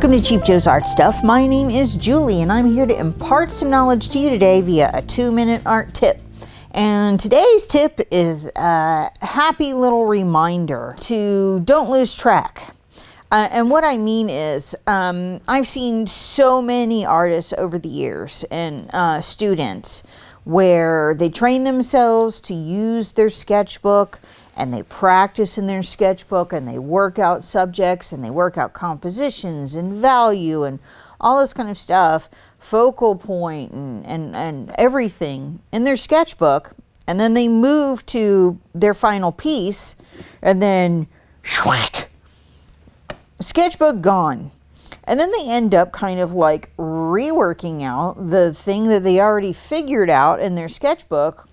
Welcome to Cheap Joe's Art Stuff. My name is Julie and I'm here to impart some knowledge to you today via a 2-minute art tip. And today's tip is a happy little reminder to don't lose track. And what I mean is, I've seen so many artists over the years and students where they train themselves to use their sketchbook and they practice in their sketchbook and they work out subjects and they work out compositions and value and all this kind of stuff, focal point and everything in their sketchbook. And then they move to their final piece and then shwack, sketchbook gone. And then they end up kind of like reworking out the thing that they already figured out in their sketchbook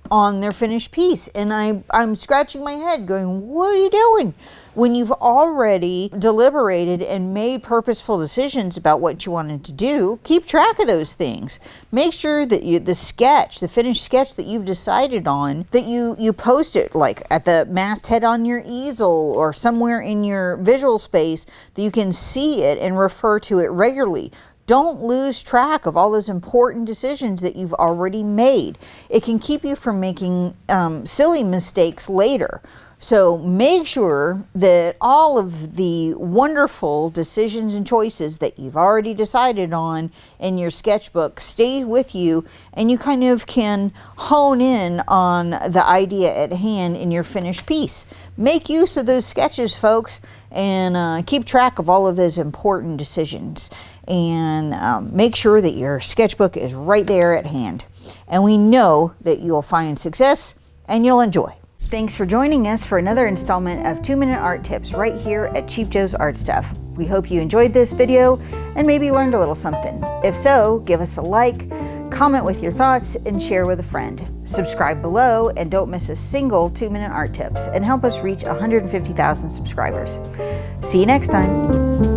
on their finished piece. And I'm scratching my head going, what are you doing? When you've already deliberated and made purposeful decisions about what you wanted to do, keep track of those things. Make sure that the finished sketch that you've decided on, that you post it like at the masthead on your easel or somewhere in your visual space that you can see it and refer to it regularly. Don't lose track of all those important decisions that you've already made. It can keep you from making silly mistakes later. So make sure that all of the wonderful decisions and choices that you've already decided on in your sketchbook stay with you, and you kind of can hone in on the idea at hand in your finished piece. Make use of those sketches, folks, and keep track of all of those important decisions. And make sure that your sketchbook is right there at hand. And we know that you'll find success and you'll enjoy. Thanks for joining us for another installment of 2-minute art tips right here at Cheap Joe's Art Stuff. We hope you enjoyed this video and maybe learned a little something. If so, give us a like, comment with your thoughts, and share with a friend. Subscribe below and don't miss a single 2-minute art tips and help us reach 150,000 subscribers. See you next time.